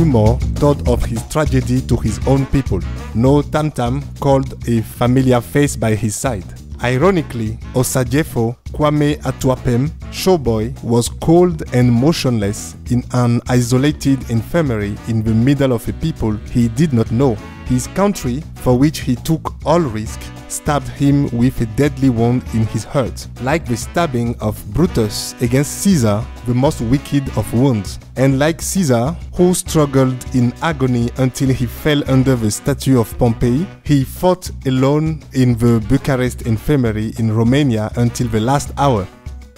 rumor told of his tragedy to his own people. No tam-tam called a familiar face by his side. Ironically, Osajefo Kwame Atuapem, showboy, was cold and motionless in an isolated infirmary in the middle of a people he did not know. His country, for which he took all risk, stabbed him with a deadly wound in his heart, like the stabbing of Brutus against Caesar, the most wicked of wounds. And like Caesar, who struggled in agony until he fell under the statue of Pompey, he fought alone in the Bucharest infirmary in Romania until the last hour.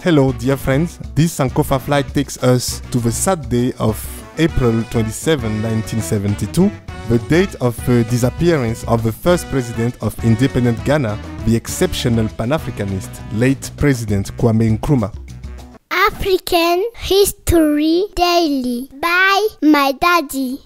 Hello dear friends, this Sankofa flight takes us to the sad day of April 27, 1972, the date of the disappearance of the first president of independent Ghana, the exceptional Pan-Africanist, late President Kwame Nkrumah. African History Daily by my daddy.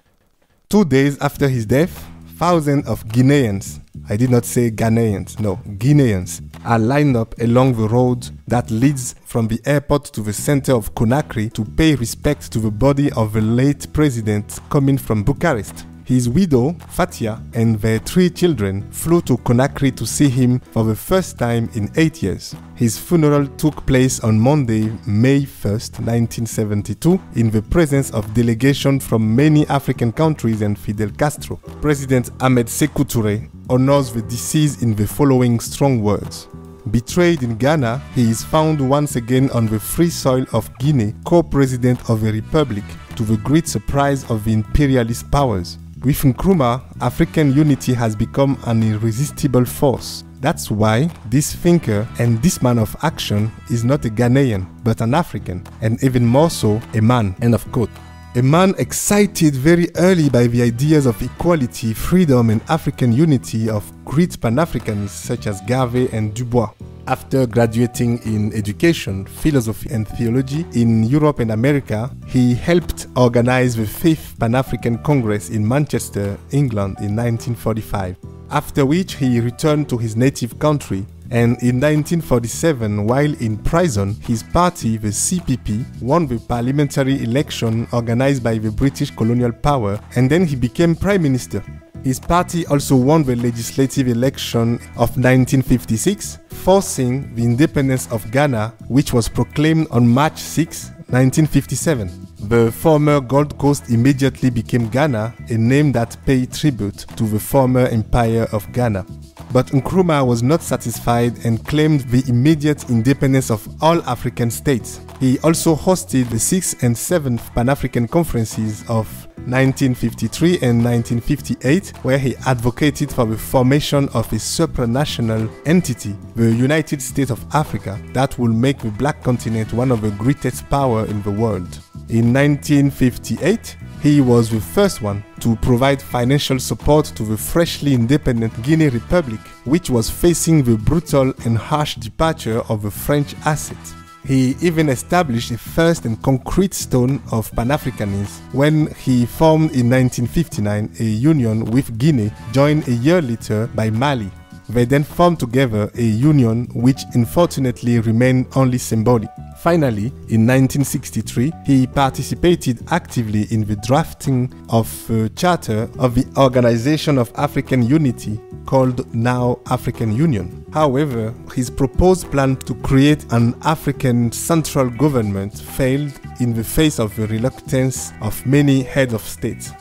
2 days after his death, thousands of Guineans, I did not say Ghanaians, no, Guineans, are lined up along the road that leads from the airport to the center of Conakry to pay respect to the body of the late president coming from Bucharest. His widow, Fatia, and their 3 children flew to Conakry to see him for the first time in 8 years. His funeral took place on Monday, May 1st, 1972, in the presence of delegations from many African countries and Fidel Castro. President Ahmed Sékou Touré honors the deceased in the following strong words. Betrayed in Ghana, he is found once again on the free soil of Guinea, co-president of a republic, to the great surprise of the imperialist powers. With Nkrumah, African unity has become an irresistible force. That's why this thinker and this man of action is not a Ghanaian, but an African, and even more so, a man. End of quote. A man excited very early by the ideas of equality, freedom, and African unity of great Pan-Africanists such as Garvey and Dubois. After graduating in education, philosophy, and theology in Europe and America, he helped organize the 5th Pan-African Congress in Manchester, England in 1945, after which he returned to his native country. And in 1947, while in prison, his party, the CPP, won the parliamentary election organized by the British colonial power, and then he became prime minister. His party also won the legislative election of 1956, forcing the independence of Ghana, which was proclaimed on March 6, 1957. The former Gold Coast immediately became Ghana, a name that paid tribute to the former empire of Ghana. But Nkrumah was not satisfied and claimed the immediate independence of all African states. He also hosted the 6th and 7th Pan-African Conferences of 1953 and 1958, where he advocated for the formation of a supranational entity, the United States of Africa, that will make the Black continent one of the greatest powers in the world. In 1958, he was the first one to provide financial support to the freshly independent Guinea Republic, which was facing the brutal and harsh departure of the French assets. He even established a first and concrete stone of Pan-Africanism when he formed in 1959 a union with Guinea, joined a year later by Mali. They then formed together a union which unfortunately remained only symbolic. Finally, in 1963, he participated actively in the drafting of a charter of the Organization of African Unity, called now African Union. However, his proposed plan to create an African central government failed in the face of the reluctance of many heads of state.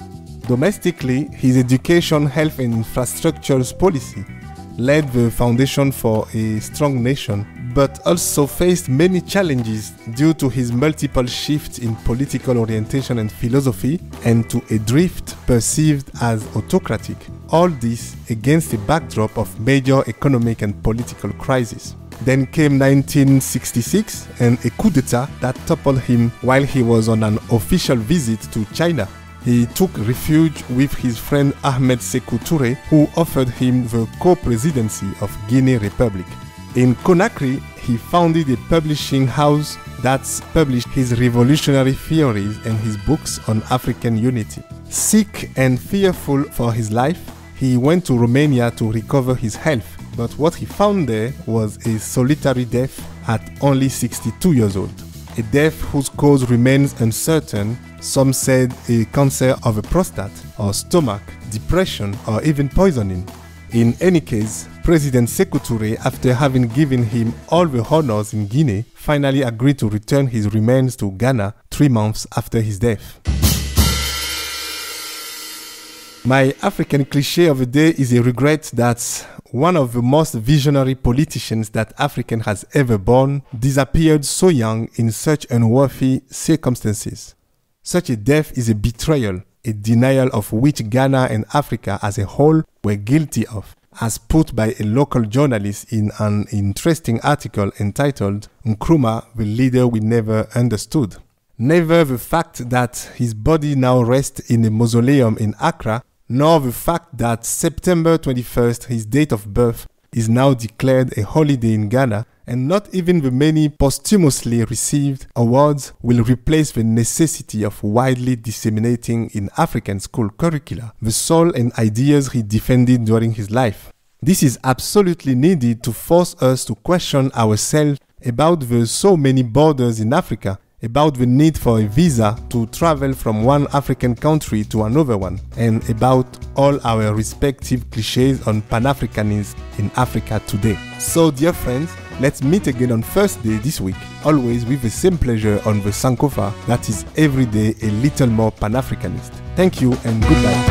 Domestically, his education, health and infrastructure policy laid the foundation for a strong nation, but also faced many challenges due to his multiple shifts in political orientation and philosophy, and to a drift perceived as autocratic. All this against a backdrop of major economic and political crisis. Then came 1966 and a coup d'etat that toppled him while he was on an official visit to China. He took refuge with his friend Ahmed Sékou Touré, who offered him the co-presidency of Guinea Republic. In Conakry, he founded a publishing house that published his revolutionary theories and his books on African unity. Sick and fearful for his life, he went to Romania to recover his health, but what he found there was a solitary death at only 62 years old. A death whose cause remains uncertain Some said a cancer of a prostate or stomach, depression, or even poisoning. In any case, President Sékou Touré, after having given him all the honors in Guinea, finally agreed to return his remains to Ghana 3 months after his death. My African cliché of the day is a regret that one of the most visionary politicians that Africa has ever borne disappeared so young in such unworthy circumstances. Such a death is a betrayal, a denial of which Ghana and Africa as a whole were guilty of, as put by a local journalist in an interesting article entitled Nkrumah, the Leader We Never Understood. Neither the fact that his body now rests in a mausoleum in Accra, nor the fact that September 21st, his date of birth, is now declared a holiday in Ghana, and not even the many posthumously received awards will replace the necessity of widely disseminating in African school curricula the soul and ideas he defended during his life. This is absolutely needed to force us to question ourselves about the so many borders in Africa, about the need for a visa to travel from one African country to another one, and about all our respective clichés on Pan-Africanism in Africa today. So, dear friends, let's meet again on Thursday this week, always with the same pleasure on the Sankofa that is every day a little more Pan-Africanist. Thank you and goodbye.